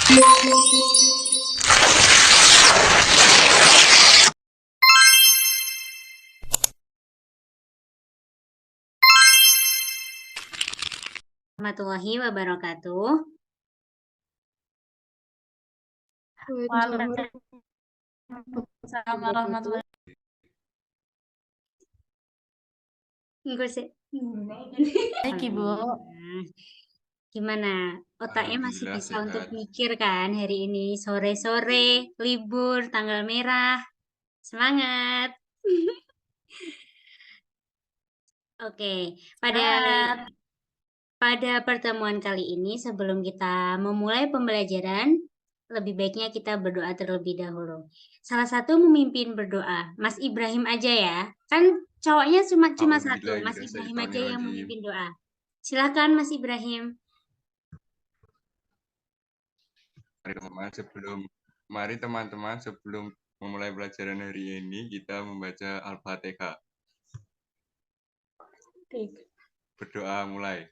Warahmatullahi wabarakatuh. Waalaikumsalam warahmatullahi Enggak sih. wabarakatuh, Ibu. Gimana? Otaknya masih Alhamdulillah bisa untuk sehat. mikir kan hari ini sore-sore, libur, tanggal merah. Semangat. Oke, Semangat. pada pertemuan kali ini sebelum kita memulai pembelajaran, lebih baiknya kita berdoa terlebih dahulu. Salah satu memimpin berdoa, Mas Ibrahim aja ya. Kan cowoknya cuma satu, Mas Ibrahim aja yang A'udzubillahiminasyaitonirrajim. memimpin doa. Silakan Mas Ibrahim. Mari teman-teman sebelum memulai pelajaran hari ini kita membaca Al-Fatihah. Berdoa mulai.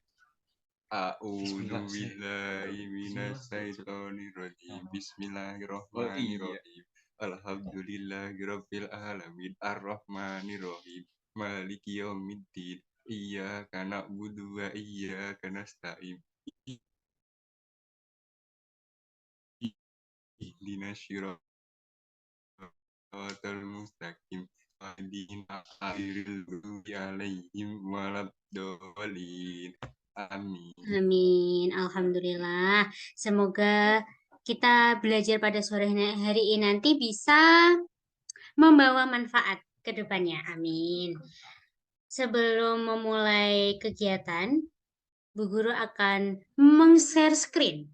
A'udzubillahiminasyaitonirrajim. Bismillahirrahmanirrahim. Alhamdulillahirabbil alamin arrahmanirrahim maliki yaumiddin iyyaka na'budu wa iyyaka nasta'in ihdinas siratal mustaqim ihdina ghairil maghdubi 'alaihim waladdallin. Amin. Amin. Alhamdulillah. Semoga kita belajar pada sore hari ini nanti bisa membawa manfaat ke depannya. Amin. Sebelum memulai kegiatan, Bu Guru akan meng-share screen.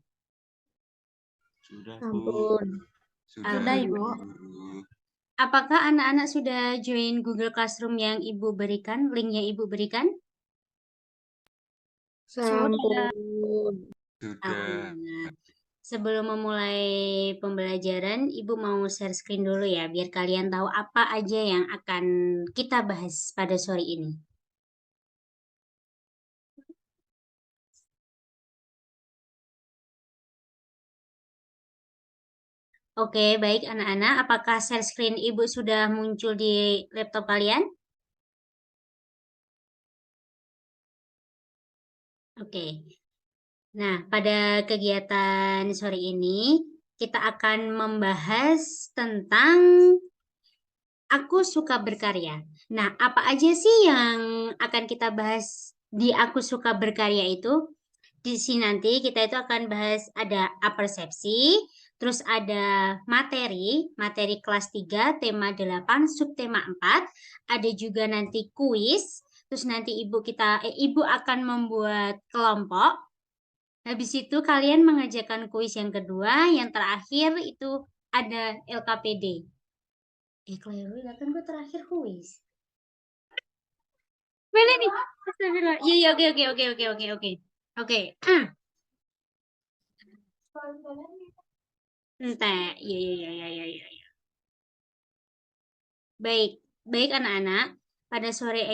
Sudah, Ampun. Sudah, Ibu. Apakah anak-anak sudah join Google Classroom yang Ibu berikan, linknya Ibu berikan? Sudah. Sudah. Sebelum memulai pembelajaran, Ibu mau share screen dulu ya, biar kalian tahu apa aja yang akan kita bahas pada sore ini. Oke, baik anak-anak. Apakah share screen Ibu sudah muncul di laptop kalian? Oke. Nah, pada kegiatan sore ini, kita akan membahas tentang aku suka berkarya. Nah, apa aja sih yang akan kita bahas di aku suka berkarya itu? Di sini nanti kita itu akan bahas ada apersepsi, terus ada materi kelas 3, tema 8, subtema 4, ada juga nanti kuis, terus nanti Ibu akan membuat kelompok. Habis itu kalian mengerjakan kuis yang kedua, yang terakhir itu ada LKPD. Claire, kan gue terakhir kuis. Boleh nih. Astagfirullah. Iya, oke. Oke. Entah. Iya. Baik anak-anak. Pada sore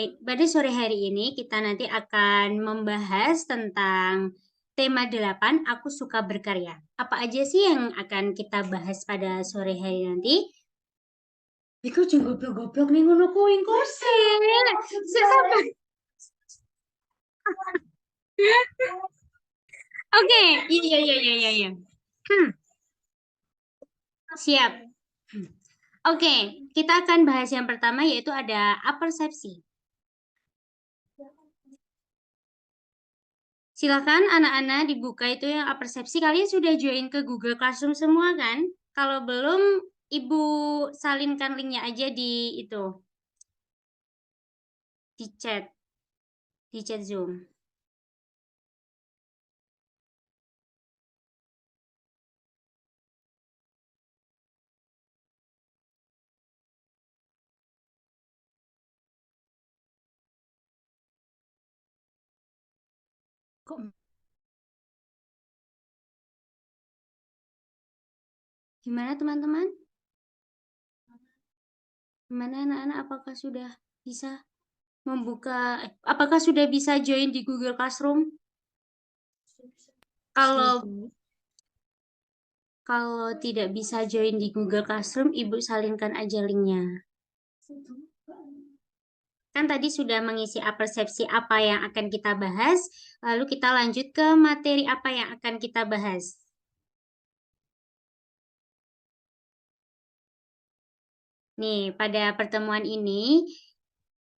hari ini kita nanti akan membahas tentang tema 8, aku suka berkarya. Apa aja sih yang akan kita bahas pada sore hari nanti? Iku juga goblok-goblok nih ngono kuwi kose. Siapa? Oke, iya. Siap. Oke, kita akan bahas yang pertama yaitu ada apersepsi. Silakan anak-anak dibuka itu yang apersepsi. Kalian sudah join ke Google Classroom semua kan? Kalau belum, Ibu salinkan linknya aja di itu. Di chat Zoom. Kok gimana teman-teman? Gimana anak-anak? Apakah sudah bisa apakah sudah bisa join di Google Classroom? Kalau Kalau tidak bisa join di Google Classroom, Ibu salinkan aja linknya. Kan tadi sudah mengisi persepsi apa yang akan kita bahas, lalu kita lanjut ke materi apa yang akan kita bahas. Nih, pada pertemuan ini,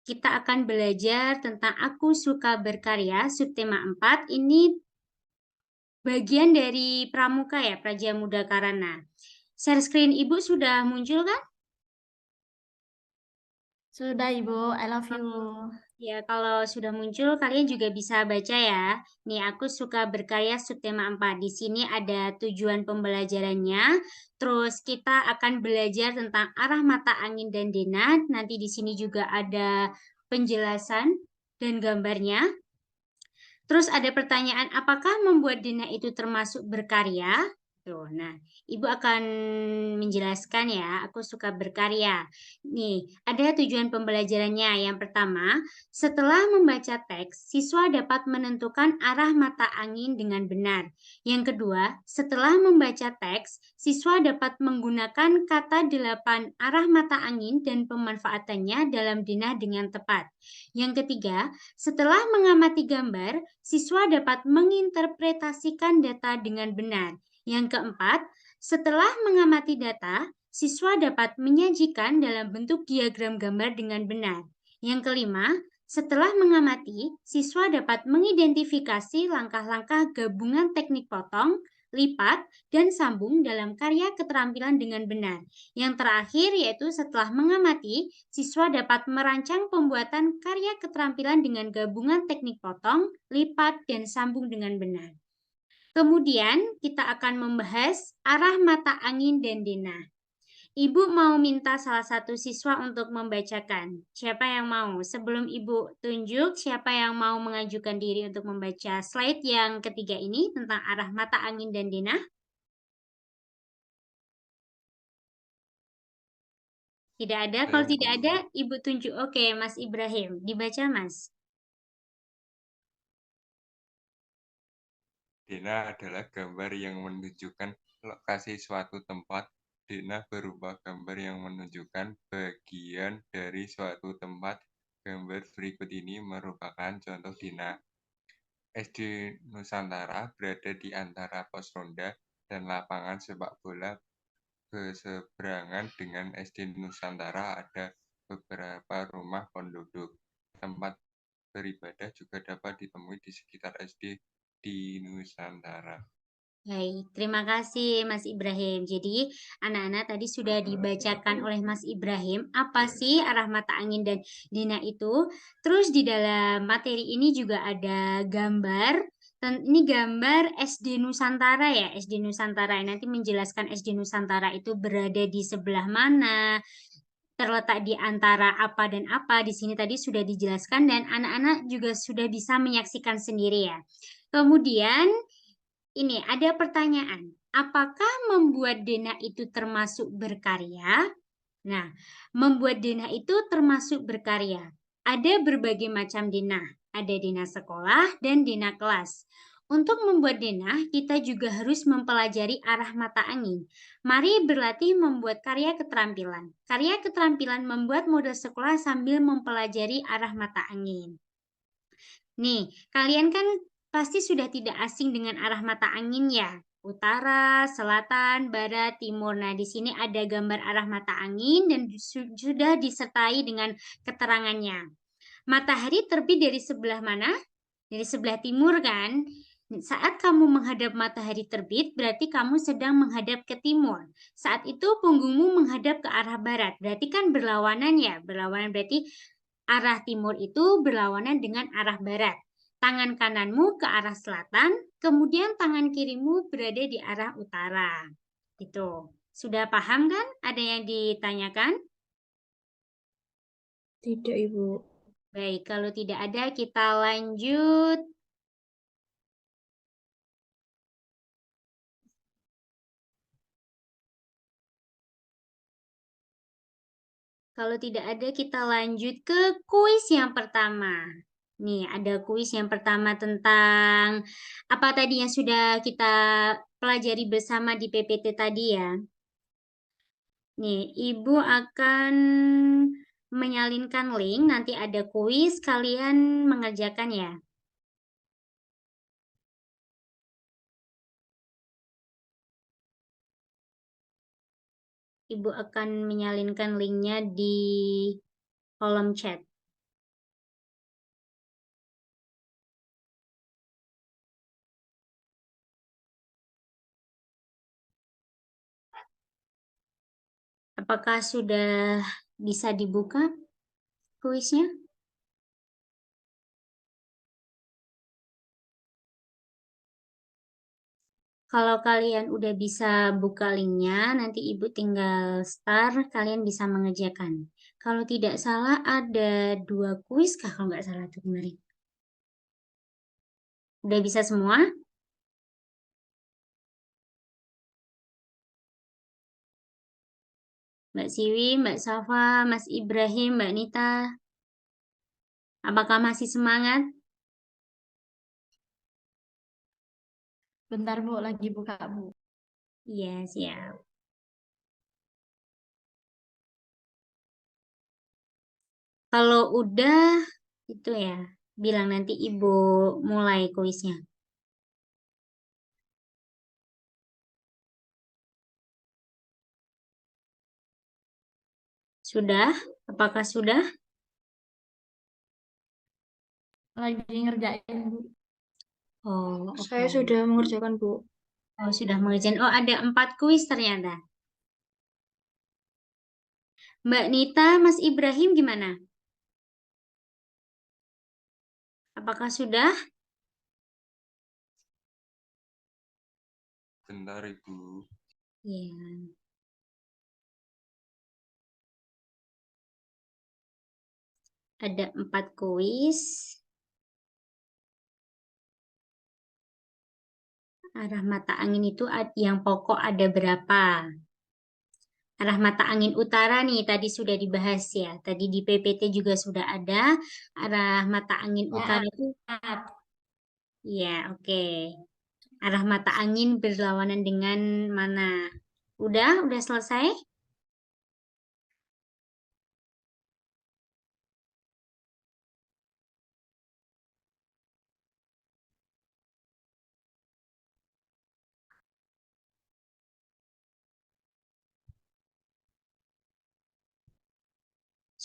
kita akan belajar tentang Aku Suka Berkarya, subtema 4. Ini bagian dari Pramuka ya, Prajamuda Karana. Share screen Ibu sudah muncul kan? Sudah, Ibu. I love you. Ya, kalau sudah muncul, kalian juga bisa baca ya. Nih, Aku Suka Berkarya, subtema 4. Di sini ada tujuan pembelajarannya. Terus kita akan belajar tentang arah mata angin dan dena. Nanti di sini juga ada penjelasan dan gambarnya. Terus ada pertanyaan, apakah membuat Dina itu termasuk berkarya? Tuh, nah, Ibu akan menjelaskan ya, aku suka berkarya. Nih, ada tujuan pembelajarannya. Yang pertama, setelah membaca teks, siswa dapat menentukan arah mata angin dengan benar. Yang kedua, setelah membaca teks, siswa dapat menggunakan kata 8 arah mata angin dan pemanfaatannya dalam Dina dengan tepat. Yang ketiga, setelah mengamati gambar, siswa dapat menginterpretasikan data dengan benar. Yang keempat, setelah mengamati data, siswa dapat menyajikan dalam bentuk diagram gambar dengan benar. Yang kelima, setelah mengamati, siswa dapat mengidentifikasi langkah-langkah gabungan teknik potong, lipat, dan sambung dalam karya keterampilan dengan benar. Yang terakhir yaitu setelah mengamati, siswa dapat merancang pembuatan karya keterampilan dengan gabungan teknik potong, lipat, dan sambung dengan benar. Kemudian kita akan membahas arah mata angin dan dena. Ibu mau minta salah satu siswa untuk membacakan. Siapa yang mau? Sebelum Ibu tunjuk, siapa yang mau mengajukan diri untuk membaca slide yang ketiga ini tentang arah mata angin dan dena? Tidak ada. Kalau tidak ada, Ibu tunjuk. Oke, Mas Ibrahim. Dibaca, Mas. Dena adalah gambar yang menunjukkan lokasi suatu tempat. Dena berupa gambar yang menunjukkan bagian dari suatu tempat. Gambar berikut ini merupakan contoh Dena. SD Nusantara berada di antara pos ronda dan lapangan sepak bola. Berseberangan dengan SD Nusantara ada beberapa rumah penduduk. Tempat beribadah juga dapat ditemui di sekitar SD di Nusantara. Baik, terima kasih Mas Ibrahim. Jadi, anak-anak tadi sudah dibacakan oleh Mas Ibrahim apa sih arah mata angin dan dena itu. Terus di dalam materi ini juga ada gambar. Ini gambar SD Nusantara ya, SD Nusantara. Nanti menjelaskan SD Nusantara itu berada di sebelah mana, terletak di antara apa dan apa. Di sini tadi sudah dijelaskan dan anak-anak juga sudah bisa menyaksikan sendiri ya. Kemudian ini ada pertanyaan, apakah membuat Dena itu termasuk berkarya? Nah, membuat Dena itu termasuk berkarya. Ada berbagai macam Dena, ada Dena sekolah dan Dena kelas. Untuk membuat Dena, kita juga harus mempelajari arah mata angin. Mari berlatih membuat karya keterampilan. Karya keterampilan membuat model sekolah sambil mempelajari arah mata angin. Nih, kalian kan pasti sudah tidak asing dengan arah mata angin ya. Utara, selatan, barat, timur. Nah, di sini ada gambar arah mata angin dan sudah disertai dengan keterangannya. Matahari terbit dari sebelah mana? Dari sebelah timur kan? Saat kamu menghadap matahari terbit, berarti kamu sedang menghadap ke timur. Saat itu punggungmu menghadap ke arah barat. Berarti kan berlawanan ya. Berlawanan berarti arah timur itu berlawanan dengan arah barat. Tangan kananmu ke arah selatan, kemudian tangan kirimu berada di arah utara. Itu. Sudah paham kan? Ada yang ditanyakan? Tidak, Ibu. Baik, kalau tidak ada kita lanjut. Kalau tidak ada kita lanjut ke kuis yang pertama. Nih, ada kuis yang pertama tentang apa tadi yang sudah kita pelajari bersama di PPT tadi ya. Nih, Ibu akan menyalinkan link, nanti ada kuis, kalian mengerjakan ya. Ibu akan menyalinkan linknya di kolom chat. Apakah sudah bisa dibuka kuisnya? Kalau kalian udah bisa buka linknya, nanti Ibu tinggal start, kalian bisa mengerjakan. Kalau tidak salah ada 2 kuis kah kalau nggak salah tuh kemarin. Udah bisa semua? Mbak Siwi, Mbak Safa, Mas Ibrahim, Mbak Nita. Apakah masih semangat? Bentar Bu, lagi buka Bu. Iya, siap. Kalau udah, itu ya, bilang nanti Ibu mulai kuisnya. Sudah? Apakah sudah? Lagi ngerjain Bu. Oh, oke. Saya sudah mengerjakan Bu. Oh, sudah mengerjakan. Oh, ada 4 kuis ternyata. Mbak Nita, Mas Ibrahim gimana? Apakah sudah? Bentar, Ibu. Ya. Ada 4 kuis. Arah mata angin itu yang pokok ada berapa? Arah mata angin utara nih tadi sudah dibahas ya. Tadi di PPT juga sudah ada. Arah mata angin utara itu ya, oke. Arah mata angin berlawanan dengan mana? Udah selesai?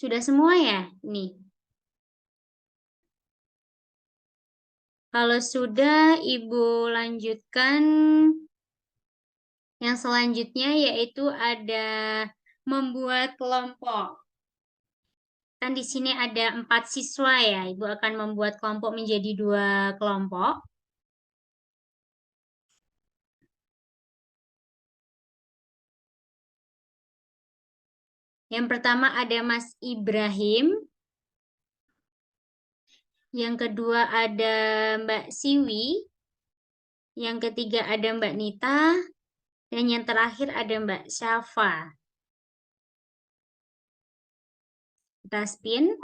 Sudah semua ya? Nih. Kalau sudah, Ibu lanjutkan yang selanjutnya yaitu ada membuat kelompok. Kan di sini ada 4 siswa ya. Ibu akan membuat kelompok menjadi 2 kelompok. Yang pertama ada Mas Ibrahim. Yang kedua ada Mbak Siwi. Yang ketiga ada Mbak Nita. Dan yang terakhir ada Mbak Syafa. Kita spin.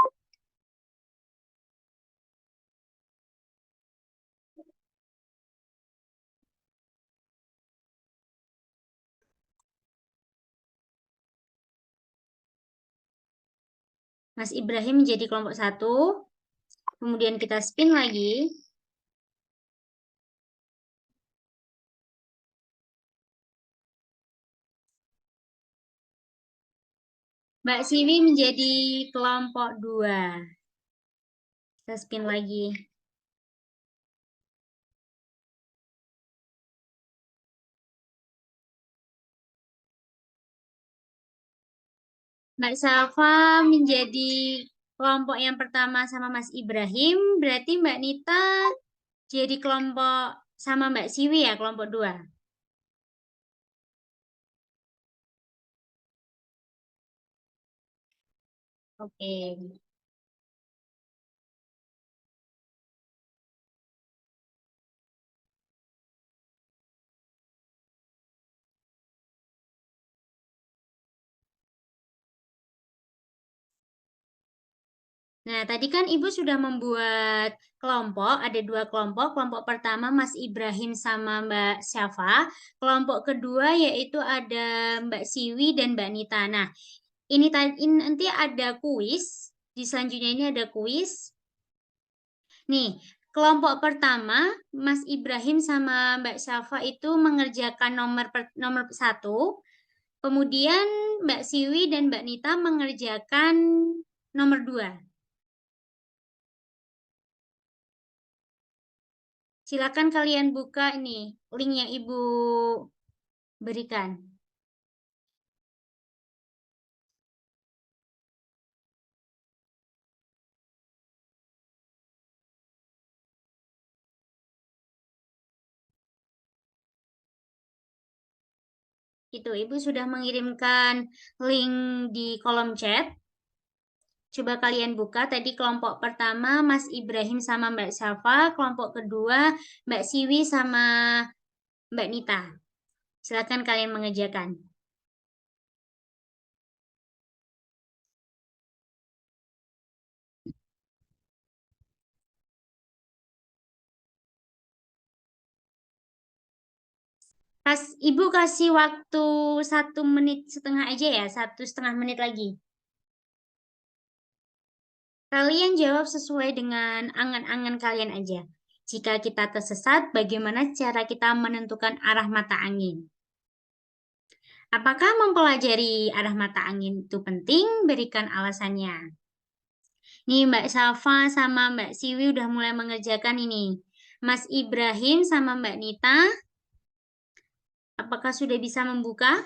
Mas Ibrahim menjadi kelompok 1. Kemudian kita spin lagi. Mbak Siwi menjadi kelompok 2. Kita spin lagi. Mbak Safa menjadi kelompok yang pertama sama Mas Ibrahim. Berarti Mbak Nita jadi kelompok sama Mbak Siwi ya, kelompok 2. Oke. Nah, tadi kan Ibu sudah membuat kelompok, ada dua kelompok. Kelompok pertama Mas Ibrahim sama Mbak Syafa. Kelompok kedua yaitu ada Mbak Siwi dan Mbak Nita. Nah, ini nanti ada kuis. Di selanjutnya ini ada kuis. Nih, kelompok pertama Mas Ibrahim sama Mbak Syafa itu mengerjakan nomor satu. Kemudian Mbak Siwi dan Mbak Nita mengerjakan nomor dua. Silakan kalian buka ini link yang Ibu berikan. Itu Ibu sudah mengirimkan link di kolom chat. Coba kalian buka tadi kelompok pertama Mas Ibrahim sama Mbak Syafa, kelompok kedua Mbak Siwi sama Mbak Nita. Silakan kalian mengerjakan. Ibu kasih waktu 1 menit setengah aja ya, 1,5 menit lagi. Kalian jawab sesuai dengan angan-angan kalian aja. Jika kita tersesat, bagaimana cara kita menentukan arah mata angin? Apakah mempelajari arah mata angin itu penting? Berikan alasannya. Nih Mbak Safa sama Mbak Siwi udah mulai mengerjakan ini. Mas Ibrahim sama Mbak Nita, apakah sudah bisa membuka?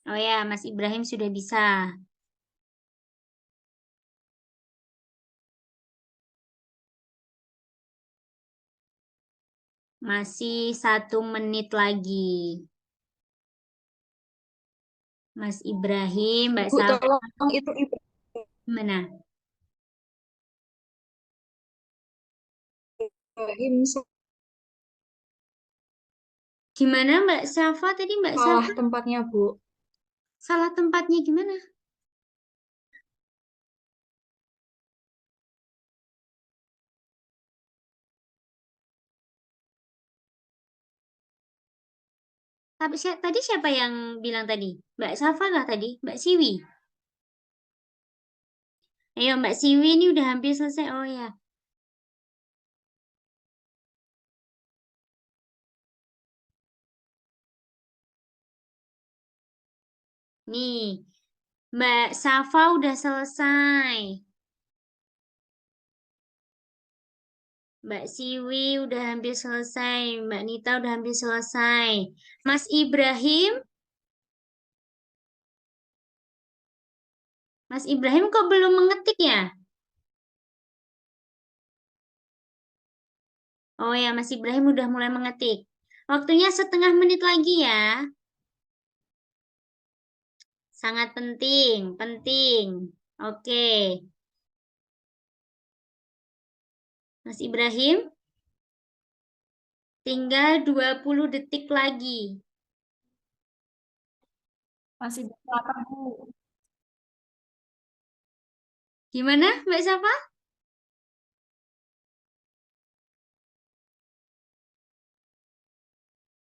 Oh ya, Mas Ibrahim sudah bisa. Masih 1 menit lagi. Mas Ibrahim, Mbak Bu, Safa, tolong itu mana? Ibrahim Gimana Mbak Safa tadi Mbak salah Safa tempatnya, Bu. salah tempatnya gimana? Tapi tadi siapa yang bilang tadi? Mbak Safa lah tadi, Mbak Siwi. Ayo Mbak Siwi ini udah hampir selesai. Oh ya. Nih, Mbak Safa udah selesai. Mbak Siwi udah hampir selesai. Mbak Nita udah hampir selesai. Mas Ibrahim, Mas Ibrahim kok belum mengetik ya? Oh ya, Mas Ibrahim udah mulai mengetik. Waktunya 1/2 menit lagi ya. Sangat penting, penting. Oke, Mas Ibrahim, tinggal 20 detik lagi. Masih berapa, Bu? Gimana, Mbak Safa?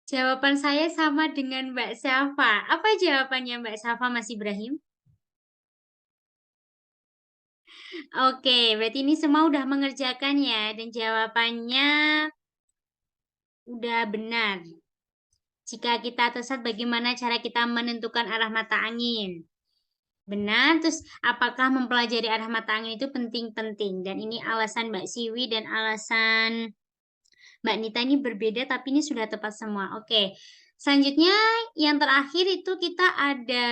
Jawaban saya sama dengan Mbak Safa. Apa jawabannya Mbak Safa, Mas Ibrahim? Oke, berarti ini semua udah mengerjakan ya, dan jawabannya udah benar. Jika kita tersesat, bagaimana cara kita menentukan arah mata angin? Benar, terus apakah mempelajari arah mata angin itu penting-penting? Dan ini alasan Mbak Siwi dan alasan Mbak Nita ini berbeda, tapi ini sudah tepat semua. Oke, selanjutnya yang terakhir itu kita ada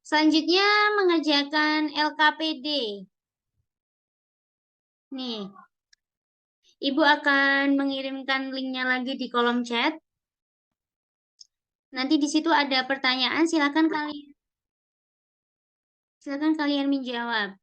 Selanjutnya mengerjakan LKPD. Nih, Ibu akan mengirimkan linknya lagi di kolom chat. Nanti di situ ada pertanyaan, silakan kalian menjawab.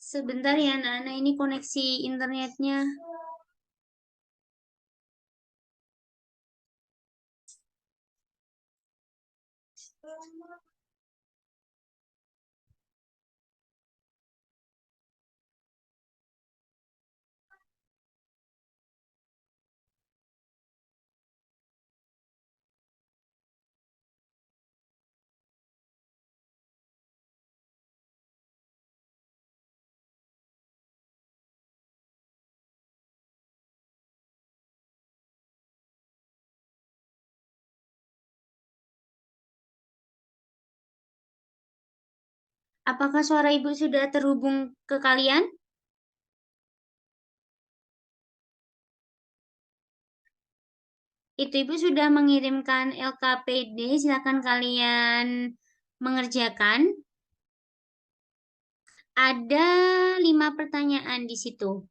Sebentar ya, anak-anak, ini koneksi internetnya. Apakah suara Ibu sudah terhubung ke kalian? Itu Ibu sudah mengirimkan LKPD, silakan kalian mengerjakan. Ada 5 pertanyaan di situ.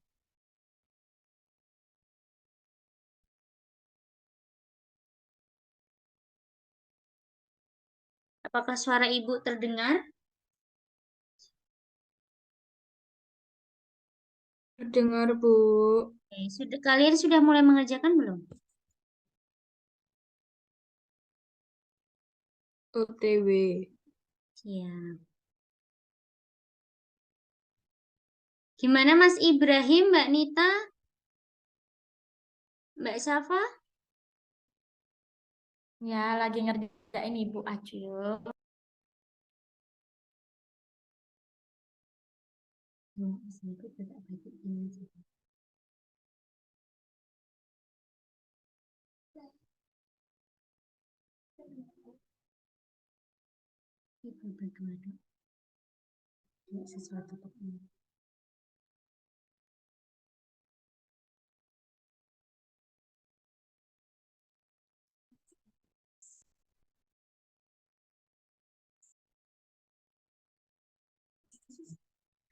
Apakah suara Ibu terdengar? Terdengar, Bu. Oke, kalian sudah mulai mengerjakan belum? OTW. Siap. Gimana Mas Ibrahim, Mbak Nita, Mbak Safa? Ya, lagi ngerjain Ibu Acul. Sesuatu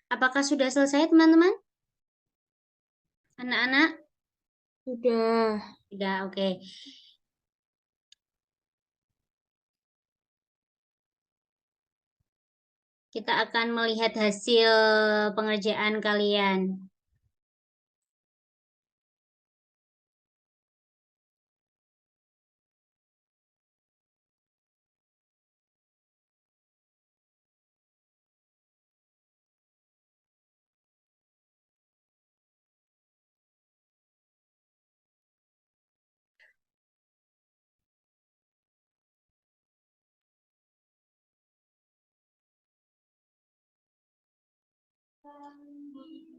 Apakah sudah selesai, teman-teman? Anak-anak? Sudah. Sudah, oke. Kita akan melihat hasil pengerjaan kalian.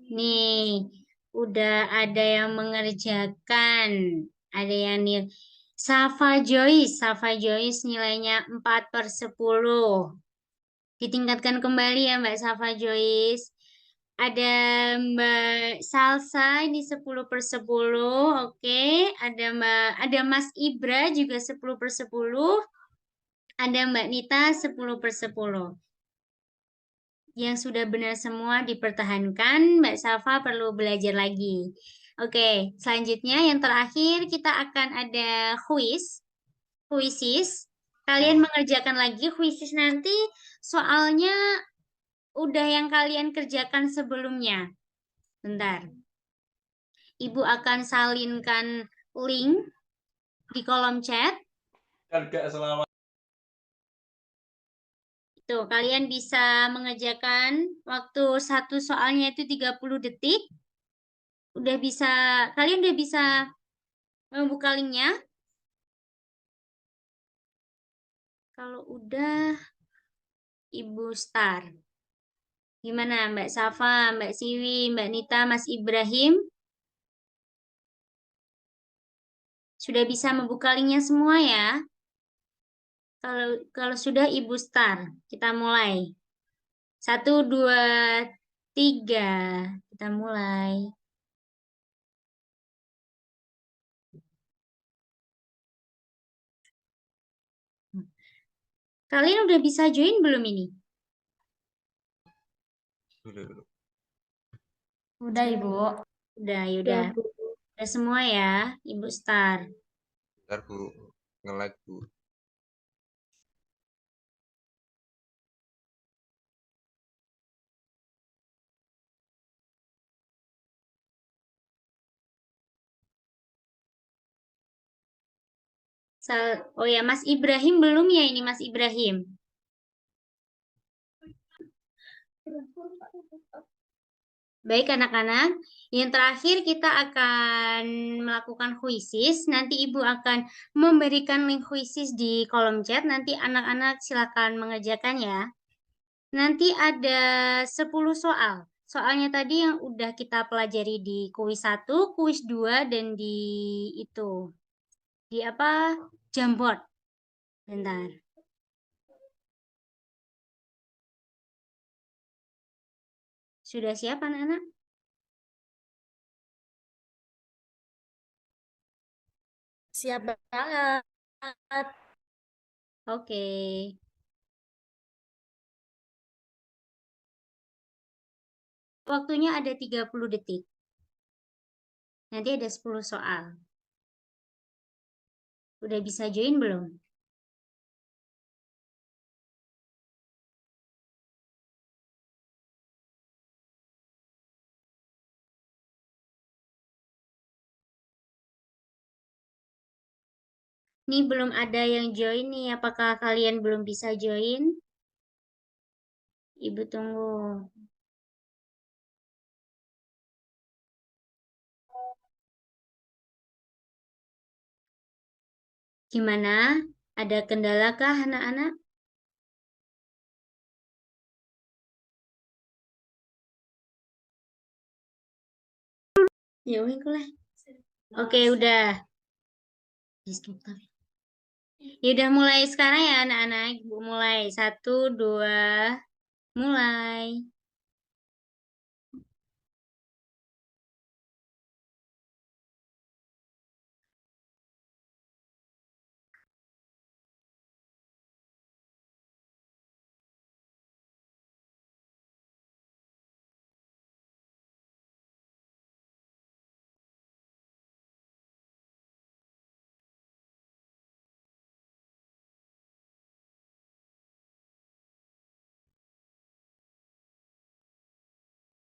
Nih, udah ada yang mengerjakan. Ada yang nih. Safa Joyce nilainya 4/10. Ditingkatkan kembali ya Mbak Safa Joyce. Ada Mbak Salsa ini 10/10. Oke. Ada Mas Ibra juga 10/10. Ada Mbak Nita 10/10. Yang sudah benar semua dipertahankan, Mbak Safa perlu belajar lagi. Oke, selanjutnya yang terakhir kita akan ada quizzes. Kalian mengerjakan lagi quizzes nanti soalnya udah yang kalian kerjakan sebelumnya. Bentar. Ibu akan salinkan link di kolom chat. Tuh, kalian bisa mengerjakan waktu satu soalnya itu 30 detik. Kalian udah bisa membuka linknya. Kalau udah, Ibu start. Gimana Mbak Safa, Mbak Siwi, Mbak Nita, Mas Ibrahim? Sudah bisa membuka linknya semua ya? Kalau sudah Ibu start, kita mulai. 1, 2, 3. Kita mulai. Kalian udah bisa join belum ini? Dulu. Udah, Ibu. Udah, Udah, yaudah. Bu. Udah semua ya, Ibu start. Bentar Bu, nge-lag Bu. Oh ya, Mas Ibrahim belum ya ini Mas Ibrahim? Baik anak-anak, yang terakhir kita akan melakukan quizzes. Nanti Ibu akan memberikan link quizzes di kolom chat. Nanti anak-anak silakan mengerjakan ya. Nanti ada 10 soal. Soalnya tadi yang udah kita pelajari di kuis 1, kuis 2, dan di itu. Di apa? Jamboard. Bentar. Sudah siap anak-anak? Siap banget. Oke. Waktunya ada 30 detik. Nanti ada 10 soal. Udah bisa join belum? Nih belum ada yang join nih. Apakah kalian belum bisa join? Ibu tunggu. Gimana? Ada kendala kah anak-anak? Ya udah. Oke, udah. Ya udah mulai sekarang ya anak-anak. Ibu mulai. 1, 2, mulai.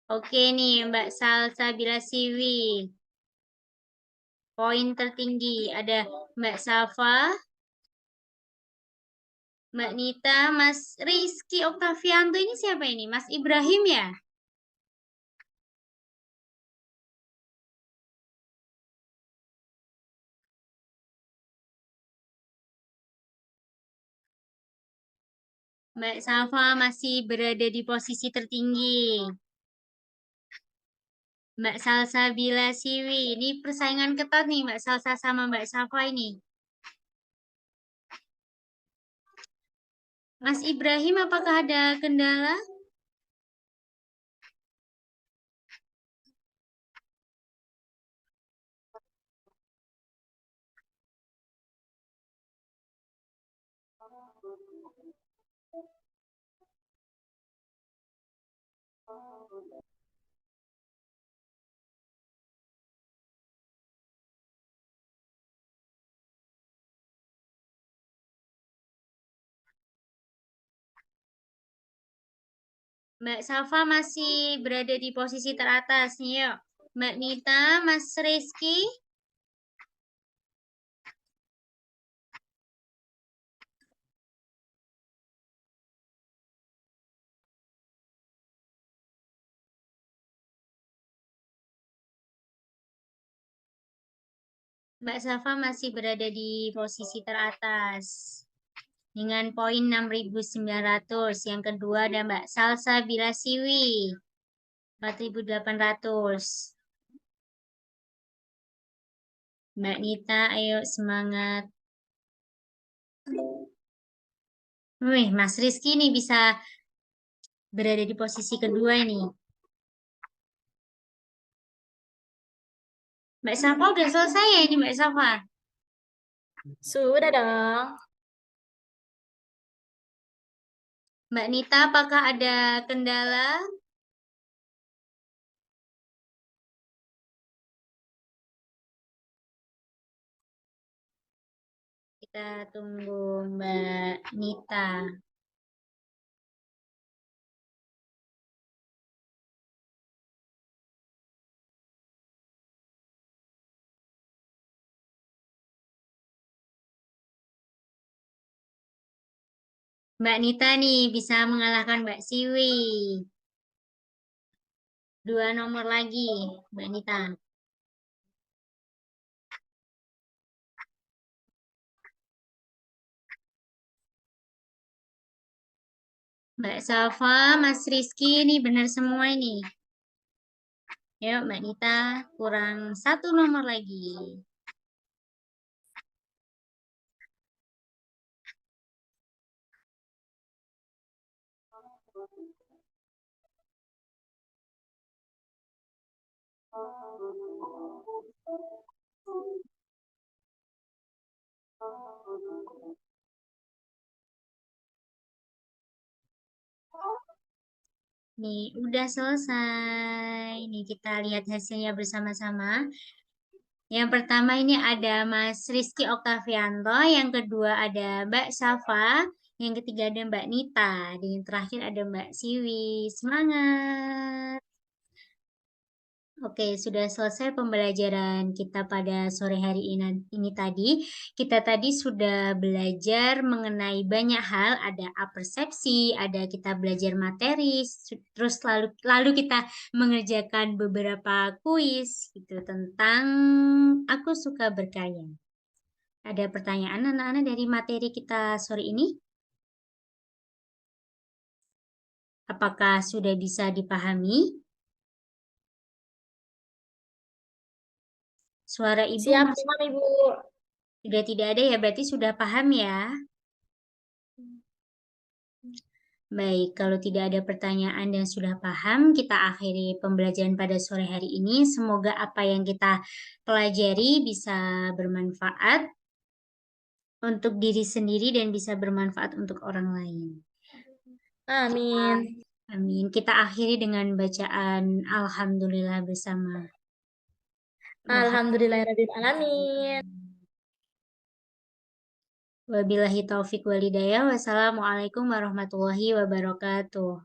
Oke nih Mbak Salsabila Siwi. Poin tertinggi ada Mbak Safa, Mbak Nita, Mas Rizky Oktavianto ini siapa ini? Mas Ibrahim ya? Mbak Safa masih berada di posisi tertinggi. Mbak Salsabila Siwi, ini persaingan ketat nih Mbak Salsa sama Mbak Safa ini. Mas Ibrahim, apakah ada kendala? Mbak Safa masih berada di posisi teratas nih, yuk. Mbak Nita, Mas Rizky, Mbak Safa masih berada di posisi teratas dengan poin 6.900. Yang kedua ada Mbak Salsa Bilasiwi 4.800. Mbak Nita, ayo semangat. Wih, Mas Rizky nih bisa berada di posisi kedua ini. Mbak Safa udah selesai ya ini Mbak Safa? Sudah dong. Mbak Nita, apakah ada kendala? Kita tunggu Mbak Nita. Mbak Nita nih bisa mengalahkan Mbak Siwi. 2 nomor lagi, Mbak Nita. Mbak Safa, Mas Rizky ini benar semua ini. Yuk Mbak Nita, kurang 1 nomor lagi. Nih, udah selesai. Nih, kita lihat hasilnya bersama-sama. Yang pertama ini ada Mas Rizky Oktavianto, yang kedua ada Mbak Safa, yang ketiga ada Mbak Nita, dan yang terakhir ada Mbak Siwi. Semangat! Oke, sudah selesai pembelajaran kita pada sore hari ini tadi. Kita tadi sudah belajar mengenai banyak hal, ada apersepsi, ada kita belajar materi, terus lalu kita mengerjakan beberapa kuis gitu tentang aku suka berkarya. Ada pertanyaan anak-anak dari materi kita sore ini? Apakah sudah bisa dipahami? Suara ibu Siap, masih Imam, Ibu. sudah tidak ada ya, berarti sudah paham ya. Baik, kalau tidak ada pertanyaan dan sudah paham, kita akhiri pembelajaran pada sore hari ini. Semoga apa yang kita pelajari bisa bermanfaat untuk diri sendiri dan bisa bermanfaat untuk orang lain. Amin. Amin. Kita akhiri dengan bacaan Alhamdulillah bersama. Alhamdulillahirrahmanirrahim. Wabillahi taufik walidayah. Wassalamualaikum warahmatullahi wabarakatuh.